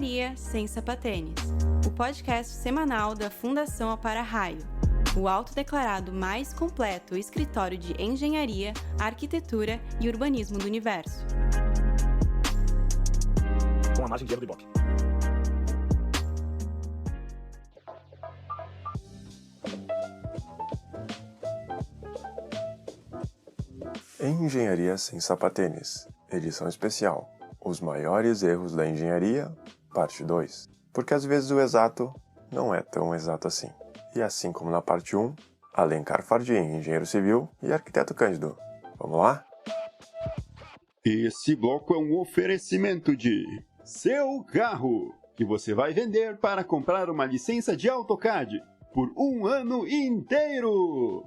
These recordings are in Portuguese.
Engenharia sem sapatênis, o podcast semanal da Fundação Para-Raio, o autodeclarado mais completo escritório de engenharia, arquitetura e urbanismo do universo. Com a margem de erro do Ibope. Engenharia sem sapatênis, edição especial. Os maiores erros da engenharia, parte 2. Porque às vezes o exato não é tão exato assim. E assim como na parte 1, Alencar Fardim, engenheiro civil, e arquiteto Cândido. Vamos lá? Esse bloco é um oferecimento de Seu Carro, que você vai vender para comprar uma licença de AutoCAD por 1 ano inteiro.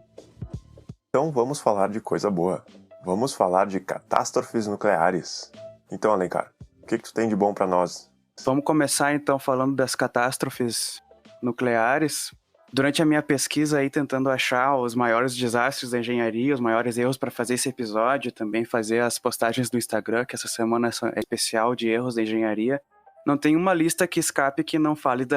Então vamos falar de coisa boa. Vamos falar de catástrofes nucleares. Então, Alencar, o que tu tem de bom para nós? Vamos começar então falando das catástrofes nucleares. Durante a minha pesquisa aí, tentando achar os maiores desastres da engenharia, os maiores erros para fazer esse episódio, também fazer as postagens do Instagram, que essa semana é especial de erros da engenharia, não tem uma lista que escape que não fale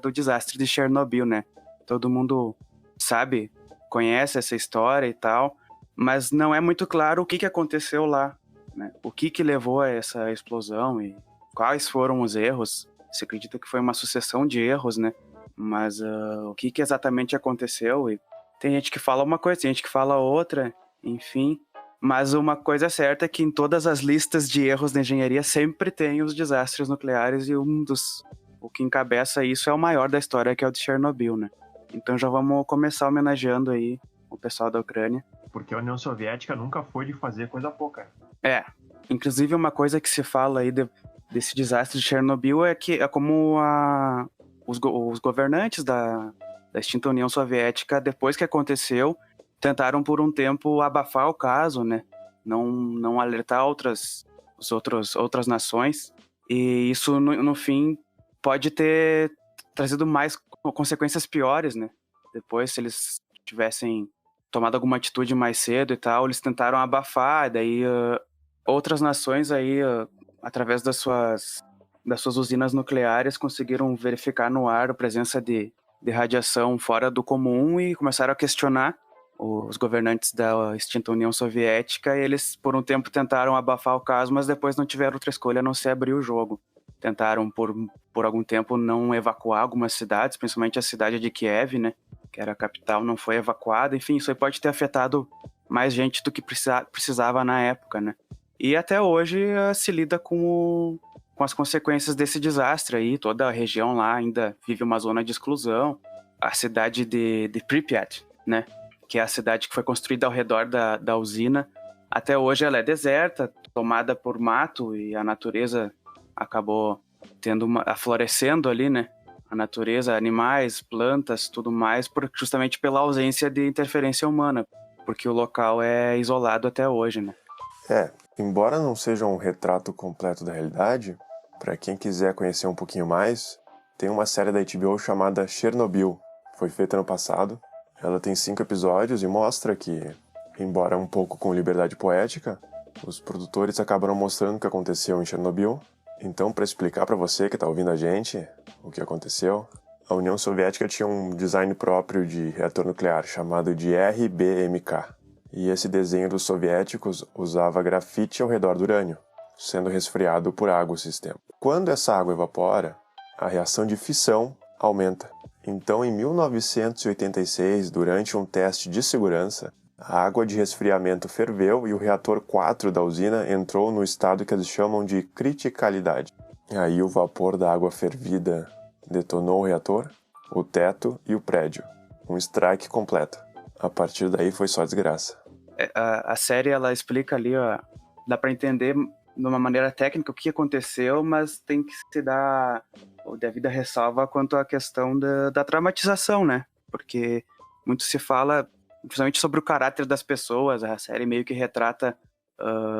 do desastre de Chernobyl, né? Todo mundo sabe, conhece essa história e tal, mas não é muito claro o que aconteceu lá, né? O que levou a essa explosão e quais foram os erros. Se acredita que foi uma sucessão de erros, né? Mas o que exatamente aconteceu? E tem gente que fala uma coisa, tem gente que fala outra, enfim. Mas uma coisa certa é que em todas as listas de erros da engenharia sempre tem os desastres nucleares e o que encabeça isso é o maior da história, que é o de Chernobyl, né? Então já vamos começar homenageando aí o pessoal da Ucrânia. Porque a União Soviética nunca foi de fazer coisa pouca. Inclusive uma coisa que se fala aí desse desastre de Chernobyl é que é como os governantes da extinta União Soviética, depois que aconteceu, tentaram por um tempo abafar o caso, né? Não alertar outras nações. E isso, no fim, pode ter trazido mais consequências piores, né? Depois, se eles tivessem tomado alguma atitude mais cedo e tal, eles tentaram abafar, daí outras nações aí, através das suas usinas nucleares, conseguiram verificar no ar a presença de radiação fora do comum e começaram a questionar os governantes da extinta União Soviética, e eles por um tempo tentaram abafar o caso, mas depois não tiveram outra escolha a não ser abrir o jogo. Tentaram por algum tempo não evacuar algumas cidades, principalmente a cidade de Kiev, né, que era a capital, não foi evacuada. Enfim, isso aí pode ter afetado mais gente do que precisava na época, né. E até hoje se lida com as consequências desse desastre aí. Toda a região lá ainda vive uma zona de exclusão. A cidade de Pripyat, né, que é a cidade que foi construída ao redor da usina, até hoje ela é deserta, tomada por mato, e a natureza acabou florescendo ali, né? A natureza, animais, plantas, tudo mais, justamente pela ausência de interferência humana, porque o local é isolado até hoje, né? Embora não seja um retrato completo da realidade, para quem quiser conhecer um pouquinho mais, tem uma série da HBO chamada Chernobyl. Foi feita no passado. Ela tem 5 episódios e mostra que, embora um pouco com liberdade poética, os produtores acabaram mostrando o que aconteceu em Chernobyl. Então, para explicar para você que está ouvindo a gente o que aconteceu, a União Soviética tinha um design próprio de reator nuclear chamado de RBMK. E esse desenho dos soviéticos usava grafite ao redor do urânio, sendo resfriado por água o sistema. Quando essa água evapora, a reação de fissão aumenta. Então, em 1986, durante um teste de segurança, a água de resfriamento ferveu e o reator 4 da usina entrou no estado que eles chamam de criticalidade. Aí o vapor da água fervida detonou o reator, o teto e o prédio. Um strike completo. A partir daí foi só desgraça. A série, ela explica ali, ó, dá para entender de uma maneira técnica o que aconteceu, mas tem que se dar a devida ressalva quanto à questão da traumatização, né? Porque muito se fala, principalmente sobre o caráter das pessoas. A série meio que retrata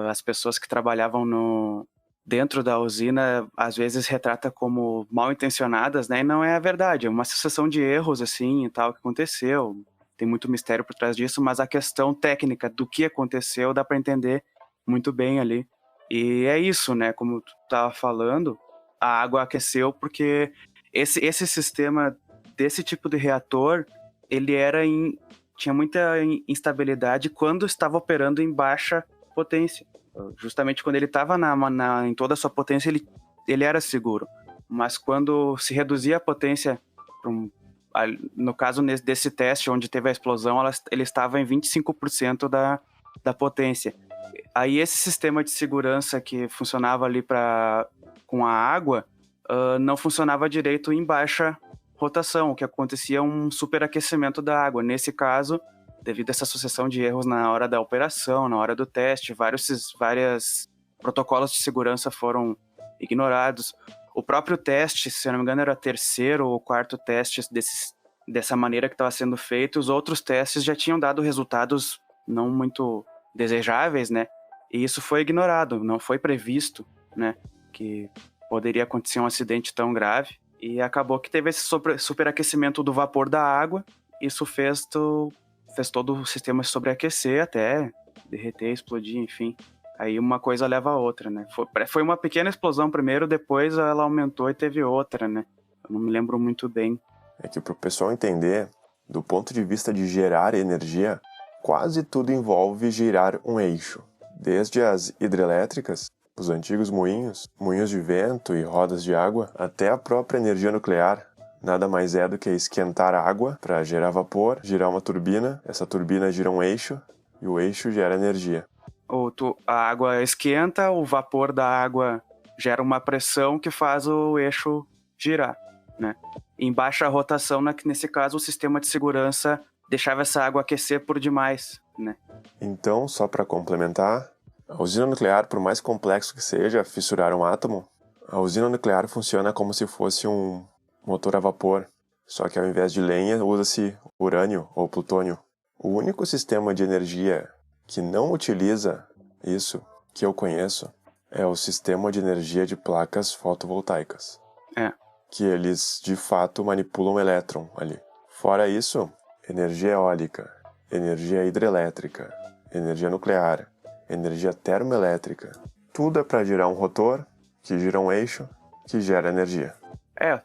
as pessoas que trabalhavam dentro da usina, às vezes retrata como mal intencionadas, né? E não é a verdade, é uma sucessão de erros, assim, e tal, que aconteceu. Tem muito mistério por trás disso, mas a questão técnica do que aconteceu dá para entender muito bem ali. E é isso, né? Como tu estava falando, a água aqueceu porque esse sistema desse tipo de reator, ele tinha muita instabilidade quando estava operando em baixa potência. Justamente quando ele estava em toda a sua potência, ele era seguro. Mas quando se reduzia a potência, no caso desse teste onde teve a explosão, ele estava em 25% da potência. Aí esse sistema de segurança que funcionava ali com a água não funcionava direito em baixa rotação, o que acontecia um superaquecimento da água. Nesse caso, devido a essa sucessão de erros na hora da operação, na hora do teste, vários protocolos de segurança foram ignorados. O próprio teste, se eu não me engano, era o terceiro ou quarto teste dessa maneira que estava sendo feito. Os outros testes já tinham dado resultados não muito desejáveis, né? E isso foi ignorado, não foi previsto, né? Que poderia acontecer um acidente tão grave. E acabou que teve esse superaquecimento do vapor da água. Isso fez todo o sistema se sobreaquecer até derreter, explodir, enfim. Aí uma coisa leva a outra, né? Foi uma pequena explosão primeiro, depois ela aumentou e teve outra, né? Eu não me lembro muito bem. É que para o pessoal entender, do ponto de vista de gerar energia, quase tudo envolve girar um eixo. Desde as hidrelétricas, os antigos moinhos de vento e rodas de água, até a própria energia nuclear. Nada mais é do que esquentar água para gerar vapor, girar uma turbina, essa turbina gira um eixo e o eixo gera energia. A água esquenta, o vapor da água gera uma pressão que faz o eixo girar, né? Em baixa rotação, nesse caso, o sistema de segurança deixava essa água aquecer por demais, né? Então, só para complementar, a usina nuclear, por mais complexo que seja fissurar um átomo, a usina nuclear funciona como se fosse um motor a vapor, só que ao invés de lenha usa-se urânio ou plutônio. O único sistema de energia que não utiliza isso, que eu conheço, é o sistema de energia de placas fotovoltaicas. Que eles, de fato, manipulam o elétron ali. Fora isso, energia eólica, energia hidrelétrica, energia nuclear, energia termoelétrica. Tudo é para girar um rotor, que gira um eixo, que gera energia.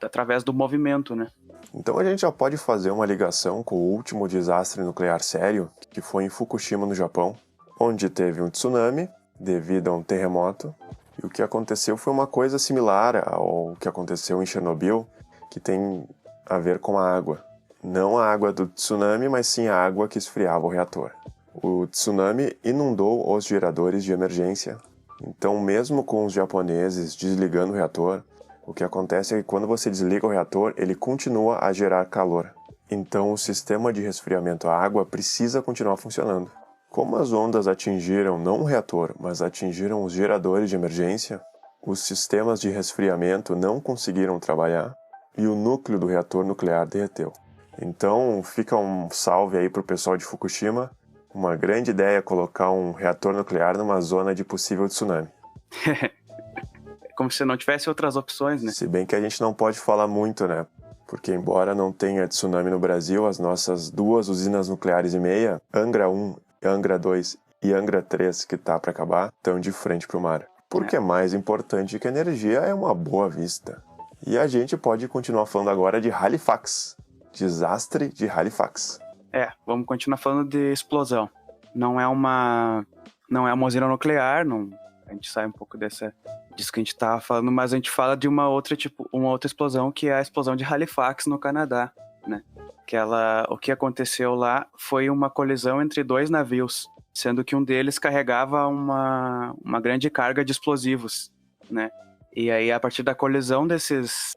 Através do movimento, né? Então a gente já pode fazer uma ligação com o último desastre nuclear sério, que foi em Fukushima, no Japão, onde teve um tsunami devido a um terremoto, e o que aconteceu foi uma coisa similar ao que aconteceu em Chernobyl, que tem a ver com a água. Não a água do tsunami, mas sim a água que esfriava o reator. O tsunami inundou os geradores de emergência, então mesmo com os japoneses desligando o reator, o que acontece é que quando você desliga o reator, ele continua a gerar calor. Então o sistema de resfriamento à água precisa continuar funcionando. Como as ondas atingiram não o reator, mas atingiram os geradores de emergência, os sistemas de resfriamento não conseguiram trabalhar e o núcleo do reator nuclear derreteu. Então fica um salve aí para o pessoal de Fukushima. Uma grande ideia colocar um reator nuclear numa zona de possível tsunami. Como se não tivesse outras opções, né? Se bem que a gente não pode falar muito, né? Porque embora não tenha tsunami no Brasil, as nossas 2 usinas nucleares e meia, Angra 1, Angra 2 e Angra 3, que tá para acabar, estão de frente pro mar. Porque é mais importante que a energia é uma boa vista. E a gente pode continuar falando agora de Halifax. Desastre de Halifax. Vamos continuar falando de explosão. Não é uma usina nuclear, a gente sai um pouco disso que a gente estava falando, mas a gente fala de uma outra explosão, que é a explosão de Halifax, no Canadá, né? O que aconteceu lá foi uma colisão entre 2 navios, sendo que um deles carregava uma grande carga de explosivos, né? E aí, a partir da colisão desses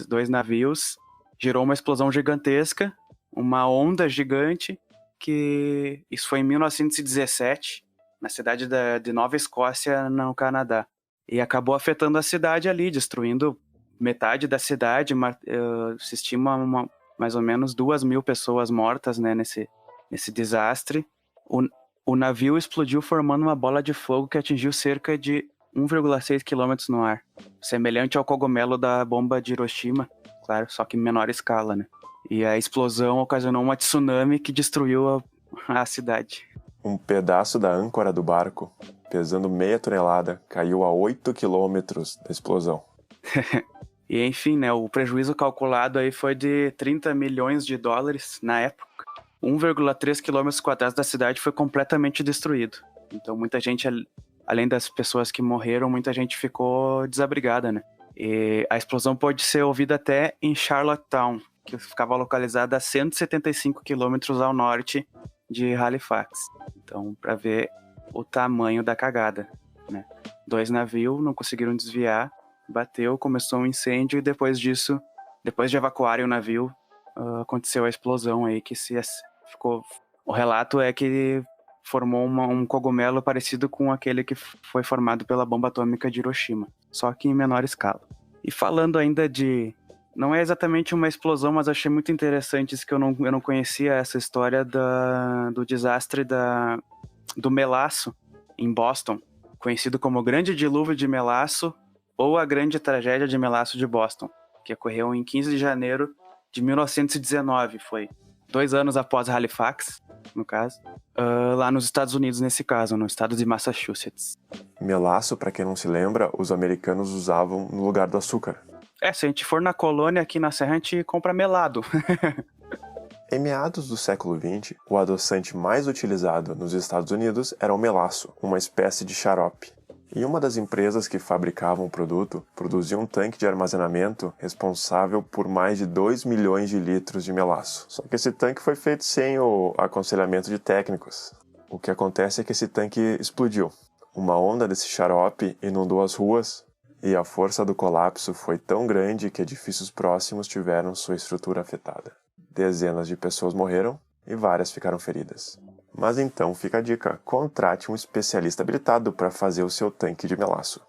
2 navios, gerou uma explosão gigantesca, uma onda gigante, que isso foi em 1917, na cidade de Nova Escócia, no Canadá. E acabou afetando a cidade ali, destruindo metade da cidade. Se estima mais ou menos 2.000 pessoas mortas, né, nesse desastre. O navio explodiu formando uma bola de fogo que atingiu cerca de 1,6 km no ar. Semelhante ao cogumelo da bomba de Hiroshima, claro, só que em menor escala, né? E a explosão ocasionou uma tsunami que destruiu a cidade. Um pedaço da âncora do barco, pesando meia tonelada, caiu a 8 quilômetros da explosão. E enfim, né, o prejuízo calculado aí foi de 30 milhões de dólares na época. 1,3 quilômetros quadrados da cidade foi completamente destruído. Então muita gente, além das pessoas que morreram, muita gente ficou desabrigada, né? E a explosão pode ser ouvida até em Charlottetown, que ficava localizada a 175 quilômetros ao norte de Halifax. Então, para ver o tamanho da cagada, né? 2 navios não conseguiram desviar, bateu, começou um incêndio e depois disso, depois de evacuarem o navio, aconteceu a explosão aí que ficou... O relato é que formou um cogumelo parecido com aquele que foi formado pela bomba atômica de Hiroshima, só que em menor escala. E falando ainda de... Não é exatamente uma explosão, mas achei muito interessante isso, que eu não conhecia essa história do desastre do melaço em Boston, conhecido como o Grande Dilúvio de Melaço ou a Grande Tragédia de Melaço de Boston, que ocorreu em 15 de janeiro de 1919, foi 2 anos após Halifax, no caso, lá nos Estados Unidos, nesse caso, no estado de Massachusetts. Melaço, para quem não se lembra, os americanos usavam no lugar do açúcar. Se a gente for na colônia aqui na Serra, a gente compra melado. Em meados do século XX, o adoçante mais utilizado nos Estados Unidos era o melaço, uma espécie de xarope. E uma das empresas que fabricavam o produto produzia um tanque de armazenamento responsável por mais de 2 milhões de litros de melaço. Só que esse tanque foi feito sem o aconselhamento de técnicos. O que acontece é que esse tanque explodiu. Uma onda desse xarope inundou as ruas e a força do colapso foi tão grande que edifícios próximos tiveram sua estrutura afetada. Dezenas de pessoas morreram e várias ficaram feridas. Mas então fica a dica, contrate um especialista habilitado para fazer o seu tanque de melaço.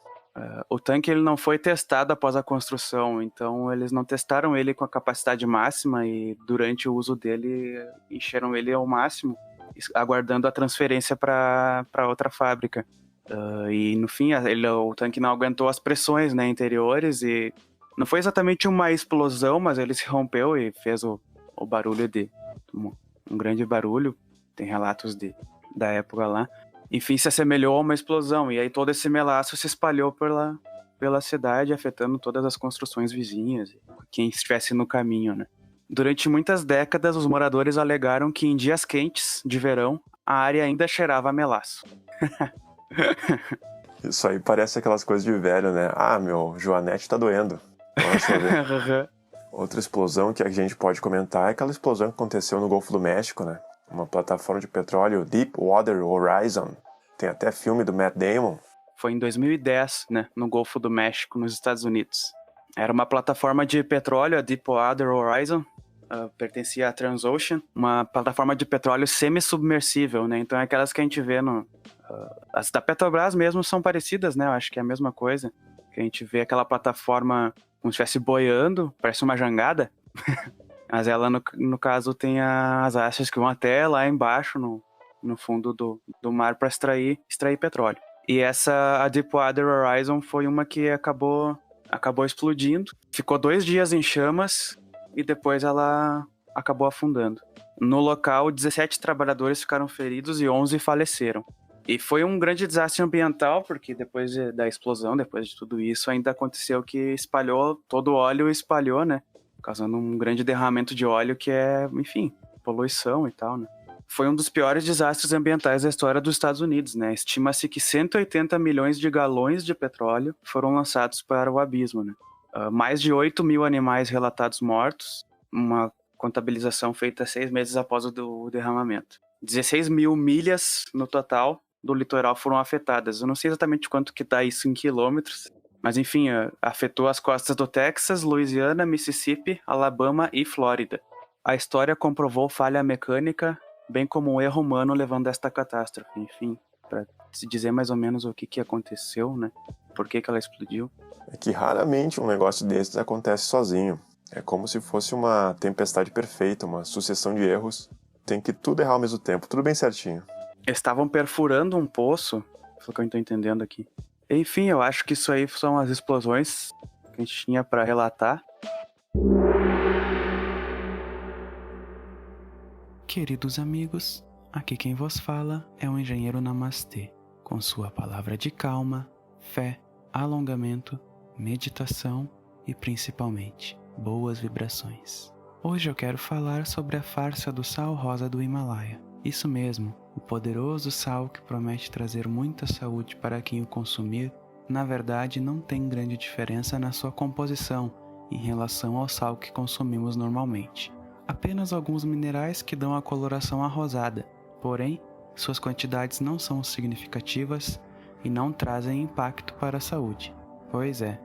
O tanque ele não foi testado após a construção, então eles não testaram ele com a capacidade máxima e durante o uso dele encheram ele ao máximo, aguardando a transferência para outra fábrica. E no fim o tanque não aguentou as pressões, né, interiores e não foi exatamente uma explosão, mas ele se rompeu e fez o barulho de um grande barulho. Tem relatos da época lá. Enfim, se assemelhou a uma explosão. E aí todo esse melaço se espalhou pela cidade, afetando todas as construções vizinhas, quem estivesse no caminho, né? Durante muitas décadas, os moradores alegaram que em dias quentes de verão, a área ainda cheirava a melaço. Isso aí parece aquelas coisas de velho, né? Meu joanete tá doendo. Nossa, ver. Outra explosão que a gente pode comentar é aquela explosão que aconteceu no Golfo do México, né? Uma plataforma de petróleo, Deepwater Horizon. Tem até filme do Matt Damon. Foi em 2010, né? No Golfo do México, nos Estados Unidos. Era uma plataforma de petróleo, a Deepwater Horizon. Pertencia à Transocean. Uma plataforma de petróleo semi-submersível, né? Então é aquelas que a gente vê as da Petrobras mesmo são parecidas, né? Eu acho que é a mesma coisa. Que a gente vê aquela plataforma como se estivesse boiando, parece uma jangada. Mas ela, no caso, tem as hastes que vão até lá embaixo, no fundo do mar, para extrair petróleo. E a Deepwater Horizon foi uma que acabou explodindo. Ficou 2 dias em chamas e depois ela acabou afundando. No local, 17 trabalhadores ficaram feridos e 11 faleceram. E foi um grande desastre ambiental, porque depois da explosão, depois de tudo isso, ainda aconteceu que espalhou, todo o óleo espalhou, né? Causando um grande derramamento de óleo que é, enfim, poluição e tal, né? Foi um dos piores desastres ambientais da história dos Estados Unidos, né? Estima-se que 180 milhões de galões de petróleo foram lançados para o abismo, né? Mais de 8 mil animais relatados mortos, uma contabilização feita 6 meses após o derramamento. 16 mil milhas no total do litoral foram afetadas. Eu não sei exatamente quanto que dá isso em quilômetros, mas enfim, afetou as costas do Texas, Louisiana, Mississippi, Alabama e Flórida. A história comprovou falha mecânica, bem como um erro humano levando a esta catástrofe. Enfim, para se dizer mais ou menos o que aconteceu, né? Por que ela explodiu. É que raramente um negócio desses acontece sozinho. É como se fosse uma tempestade perfeita, uma sucessão de erros. Tem que tudo errar ao mesmo tempo, tudo bem certinho. Estavam perfurando um poço, foi o que eu estou entendendo aqui. Enfim, eu acho que isso aí são as explosões que a gente tinha para relatar. Queridos amigos, aqui quem vos fala é o engenheiro Namastê, com sua palavra de calma, fé, alongamento, meditação e, principalmente, boas vibrações. Hoje eu quero falar sobre a farsa do sal rosa do Himalaia. Isso mesmo, o poderoso sal que promete trazer muita saúde para quem o consumir, na verdade não tem grande diferença na sua composição em relação ao sal que consumimos normalmente. Apenas alguns minerais que dão a coloração arrosada, porém, suas quantidades não são significativas e não trazem impacto para a saúde. Pois é,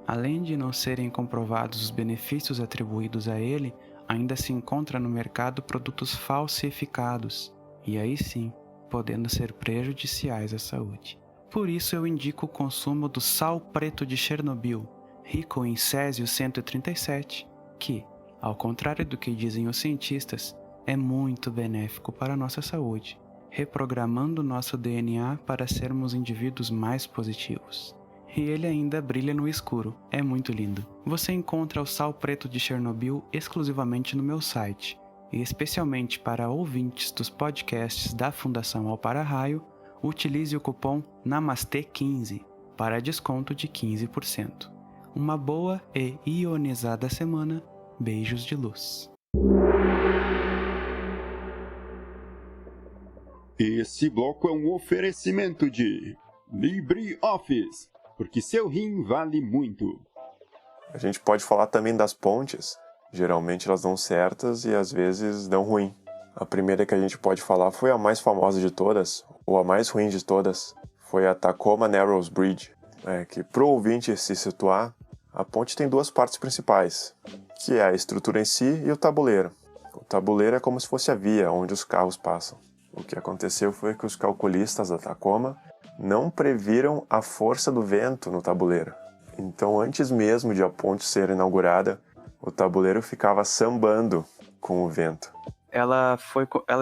além de não serem comprovados os benefícios atribuídos a ele, ainda se encontra no mercado produtos falsificados, e aí sim, podendo ser prejudiciais à saúde. Por isso eu indico o consumo do sal preto de Chernobyl, rico em Césio 137, que, ao contrário do que dizem os cientistas, é muito benéfico para a nossa saúde, reprogramando nosso DNA para sermos indivíduos mais positivos. E ele ainda brilha no escuro, é muito lindo. Você encontra o sal preto de Chernobyl exclusivamente no meu site, e especialmente para ouvintes dos podcasts da Fundação Ao Para-Raio, utilize o cupom NAMASTE15 para desconto de 15%. Uma boa e ionizada semana, beijos de luz. Esse bloco é um oferecimento de LibreOffice, porque seu rim vale muito. A gente pode falar também das pontes. Geralmente elas dão certas e às vezes dão ruim. A primeira que a gente pode falar foi a mais famosa de todas, ou a mais ruim de todas, foi a Tacoma Narrows Bridge. Que para o ouvinte se situar, a ponte tem duas partes principais, que é a estrutura em si e o tabuleiro. O tabuleiro é como se fosse a via onde os carros passam. O que aconteceu foi que os calculistas da Tacoma não previram a força do vento no tabuleiro. Então, antes mesmo de a ponte ser inaugurada, o tabuleiro ficava sambando com o vento. Ela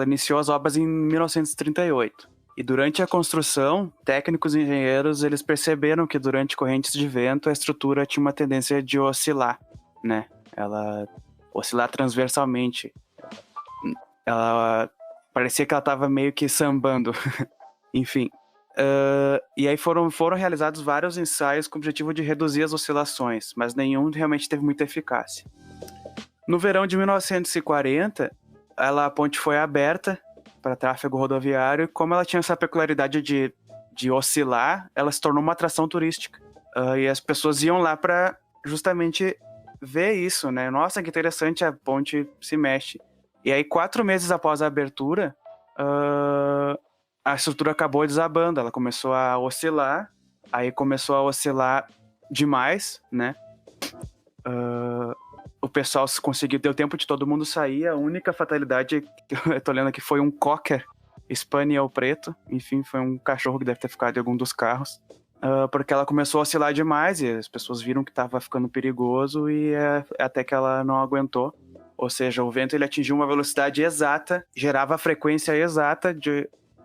iniciou as obras em 1938. E durante a construção, técnicos e engenheiros eles perceberam que durante correntes de vento a estrutura tinha uma tendência de oscilar, né? Ela oscilar transversalmente. Ela parecia que ela estava meio que sambando. Enfim. E aí foram realizados vários ensaios com o objetivo de reduzir as oscilações, mas nenhum realmente teve muita eficácia. No verão de 1940, a ponte foi aberta para tráfego rodoviário e como ela tinha essa peculiaridade de oscilar, ela se tornou uma atração turística. E as pessoas iam lá para justamente ver isso, né? Nossa, que interessante, a ponte se mexe. E aí, 4 meses após a abertura, a estrutura acabou desabando, ela começou a oscilar, aí começou a oscilar demais, né? O pessoal conseguiu, deu tempo de todo mundo sair, a única fatalidade que eu tô lendo aqui foi um Cocker Spaniel preto, enfim, foi um cachorro que deve ter ficado em algum dos carros, porque ela começou a oscilar demais e as pessoas viram que estava ficando perigoso e até que ela não aguentou. Ou seja, o vento ele atingiu uma velocidade exata, gerava a frequência exata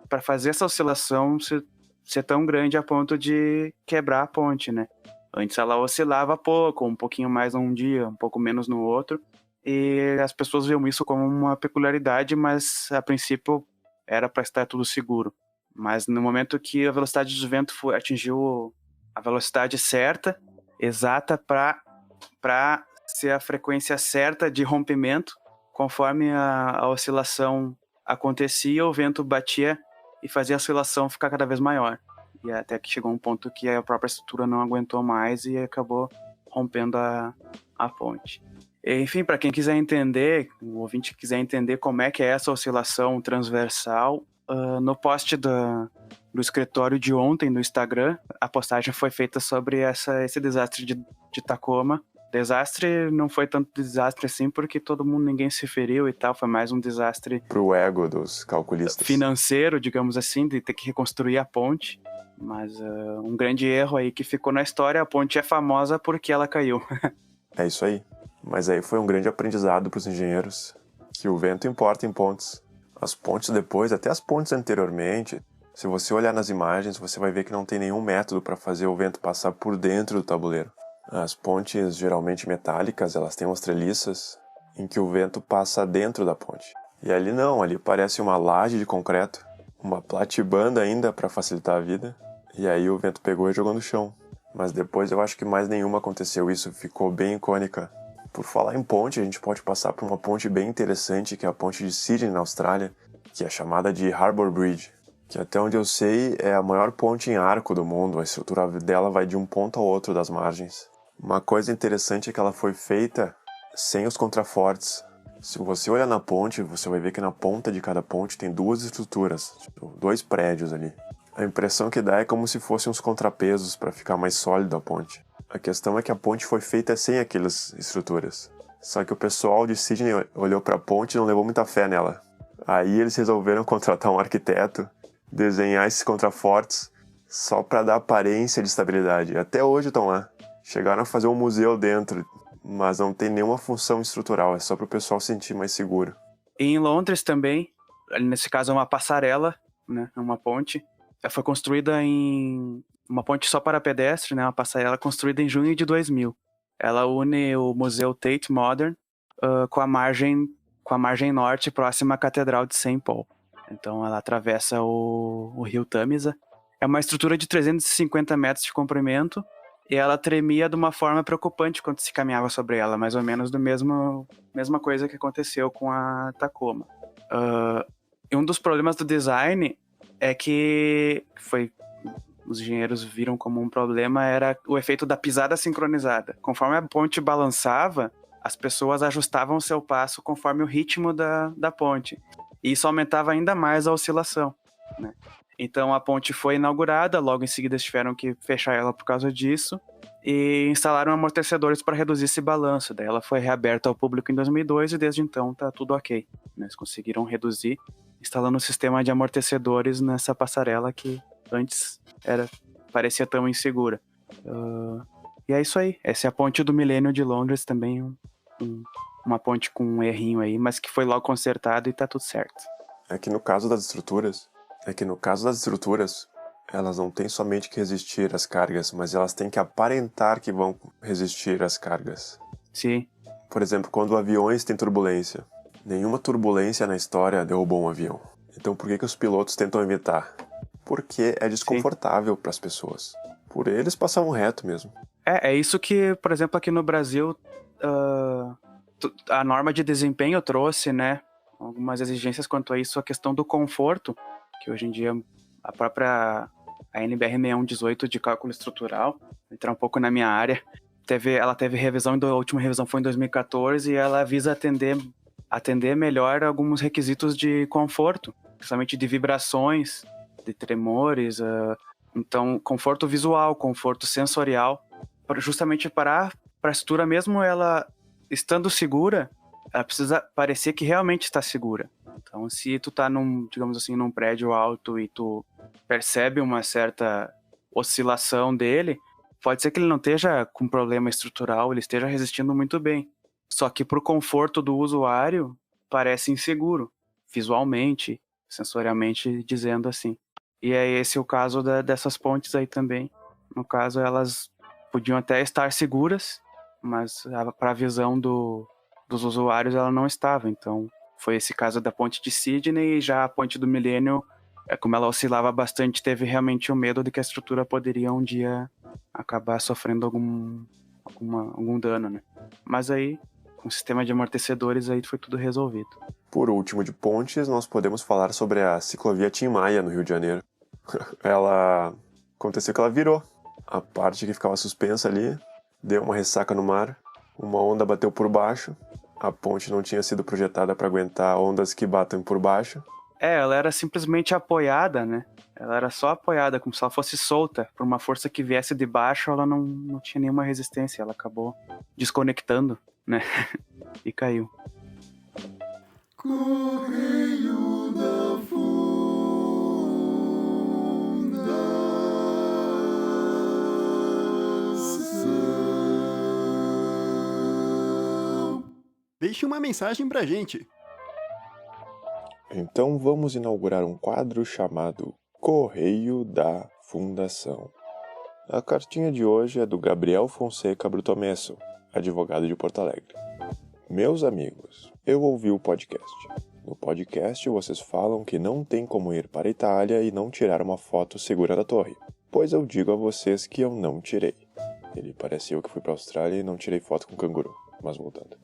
para fazer essa oscilação ser tão grande a ponto de quebrar a ponte, né? Antes ela oscilava pouco, um pouquinho mais num dia, um pouco menos no outro, e as pessoas viam isso como uma peculiaridade, mas a princípio era para estar tudo seguro. Mas no momento que a velocidade do vento atingiu a velocidade certa, exata para ser a frequência certa de rompimento, conforme a oscilação acontecia, o vento batia e fazia a oscilação ficar cada vez maior. E até que chegou um ponto que a própria estrutura não aguentou mais e acabou rompendo a ponte. Enfim, para quem quiser entender, o ouvinte que quiser entender como é que é essa oscilação transversal, no post do escritório de ontem no Instagram, a postagem foi feita sobre esse desastre de Tacoma. Desastre não foi tanto desastre assim, porque ninguém se feriu e tal, foi mais um desastre Pro ego dos calculistas. Financeiro, digamos assim, de ter que reconstruir a ponte. Mas um grande erro aí que ficou na história, a ponte é famosa porque ela caiu. É isso aí. Mas aí foi um grande aprendizado para os engenheiros, que o vento importa em pontes. As pontes depois, até as pontes anteriormente, se você olhar nas imagens, você vai ver que não tem nenhum método para fazer o vento passar por dentro do tabuleiro. As pontes, geralmente metálicas, elas têm umas treliças em que o vento passa dentro da ponte. E ali não, ali parece uma laje de concreto, uma platibanda ainda para facilitar a vida. E aí o vento pegou e jogou no chão. mas depois eu acho que mais nenhuma aconteceu. Isso ficou bem icônica. Por falar em ponte, a gente pode passar por uma ponte bem interessante, que é a ponte de Sydney, na Austrália, que é chamada de Harbour Bridge, que até onde eu sei é a maior ponte em arco do mundo. A estrutura dela vai de um ponto ao outro das margens. Uma coisa interessante é que ela foi feita sem os contrafortes. Se você olhar na ponte, você vai ver que na ponta de cada ponte tem 2 estruturas, 2 prédios ali. A impressão que dá é como se fossem uns contrapesos para ficar mais sólida a ponte. A questão é que a ponte foi feita sem aquelas estruturas. Só que o pessoal de Sydney olhou para a ponte e não levou muita fé nela. Aí eles resolveram contratar um arquiteto, desenhar esses contrafortes só para dar aparência de estabilidade. Até hoje estão lá. Chegaram a fazer um museu dentro, mas não tem nenhuma função estrutural, é só para o pessoal se sentir mais seguro. E em Londres também, nesse caso é uma passarela, né, uma ponte. Ela foi construída em uma ponte só para pedestre, né, uma passarela construída em junho de 2000. Ela une o Museu Tate Modern com a margem norte próxima à Catedral de St. Paul. Então ela atravessa o rio Tamisa. É uma estrutura de 350 metros de comprimento e ela tremia de uma forma preocupante quando se caminhava sobre ela, mais ou menos do mesma coisa que aconteceu com a Tacoma. E um dos problemas do design é que os engenheiros viram como um problema era o efeito da pisada sincronizada. Conforme a ponte balançava, as pessoas ajustavam o seu passo conforme o ritmo da ponte. E isso aumentava ainda mais a oscilação, né? Então a ponte foi inaugurada, logo em seguida eles tiveram que fechar ela por causa disso e instalaram amortecedores para reduzir esse balanço. Daí ela foi reaberta ao público em 2002 e desde então tá tudo ok. Eles conseguiram reduzir instalando um sistema de amortecedores nessa passarela que antes parecia tão insegura. E é isso aí. Essa é a ponte do Milênio de Londres, também uma ponte com um errinho aí, mas que foi logo consertado e tá tudo certo. É que no caso das estruturas, elas não têm somente que resistir às cargas, mas elas têm que aparentar que vão resistir às cargas. Sim. Por exemplo, quando aviões têm turbulência. Nenhuma turbulência na história derrubou um avião. Então por que os pilotos tentam evitar? Porque é desconfortável para as pessoas. Por eles passavam reto mesmo. É isso que, por exemplo, aqui no Brasil, a norma de desempenho trouxe, né? Algumas exigências quanto a isso, a questão do conforto, que hoje em dia a NBR 6118 de cálculo estrutural, entrar um pouco na minha área, ela teve revisão, a última revisão foi em 2014 e ela visa atender melhor alguns requisitos de conforto, principalmente de vibrações, de tremores, então conforto visual, conforto sensorial, justamente para a estrutura mesmo ela estando segura, ela precisa parecer que realmente está segura. Então, se tu tá digamos assim, num prédio alto e tu percebe uma certa oscilação dele, pode ser que ele não esteja com problema estrutural, ele esteja resistindo muito bem. Só que pro conforto do usuário, parece inseguro, visualmente, sensorialmente, dizendo assim. E é esse o caso dessas pontes aí também. No caso, elas podiam até estar seguras, mas para a visão dos usuários ela não estava. Então, foi esse caso da ponte de Sydney, e já a ponte do Milênio, como ela oscilava bastante, teve realmente o medo de que a estrutura poderia um dia acabar sofrendo algum dano, né? Mas aí, com o sistema de amortecedores, aí foi tudo resolvido. Por último de pontes, nós podemos falar sobre a ciclovia Tim Maia, no Rio de Janeiro. Aconteceu que ela virou. A parte que ficava suspensa ali, deu uma ressaca no mar, uma onda bateu por baixo, a ponte não tinha sido projetada para aguentar ondas que batem por baixo. Ela era simplesmente apoiada, né? Ela era só apoiada, como se ela fosse solta. Por uma força que viesse de baixo, ela não tinha nenhuma resistência. Ela acabou desconectando, né? E caiu. Correio da Fundação. Deixe uma mensagem pra gente. Então vamos inaugurar um quadro chamado Correio da Fundação. A cartinha de hoje é do Gabriel Fonseca Brutomesso, advogado de Porto Alegre. Meus amigos, eu ouvi o podcast. No podcast vocês falam que não tem como ir para a Itália e não tirar uma foto segura da torre, pois eu digo a vocês que eu não tirei. Ele parece eu que fui pra Austrália e não tirei foto com canguru. Mas voltando.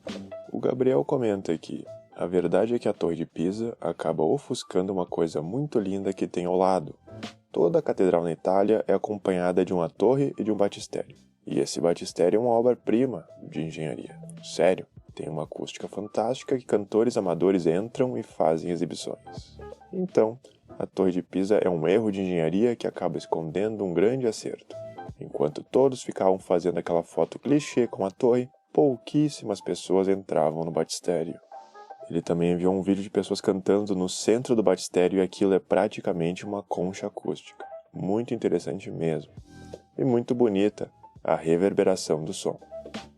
O Gabriel comenta que a verdade é que a Torre de Pisa acaba ofuscando uma coisa muito linda que tem ao lado. Toda a catedral na Itália é acompanhada de uma torre e de um batistério. E esse batistério é uma obra-prima de engenharia. Sério, tem uma acústica fantástica que cantores amadores entram e fazem exibições. Então, a Torre de Pisa é um erro de engenharia que acaba escondendo um grande acerto. Enquanto todos ficavam fazendo aquela foto clichê com a torre, pouquíssimas pessoas entravam no batistério. Ele também enviou um vídeo de pessoas cantando no centro do batistério e aquilo é praticamente uma concha acústica. Muito interessante mesmo. E muito bonita a reverberação do som.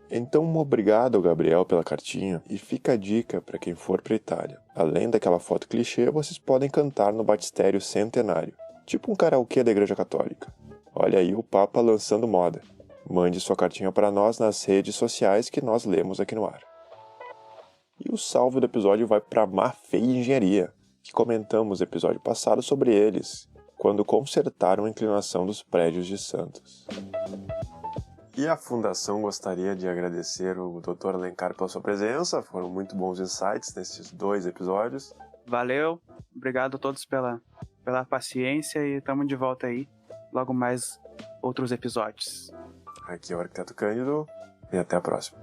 Então, obrigado ao Gabriel pela cartinha e fica a dica para quem for para Itália. Além daquela foto clichê, vocês podem cantar no batistério centenário, tipo um karaokê da Igreja Católica. Olha aí o Papa lançando moda. Mande sua cartinha para nós nas redes sociais que nós lemos aqui no ar. E o salve do episódio vai para Mafei Engenharia, que comentamos no episódio passado sobre eles, quando consertaram a inclinação dos prédios de Santos. E a Fundação gostaria de agradecer o Dr. Alencar pela sua presença, foram muito bons insights nesses 2 episódios. Valeu, obrigado a todos pela paciência e estamos de volta aí, logo mais outros episódios. Aqui é o Arquiteto Cândido e até a próxima.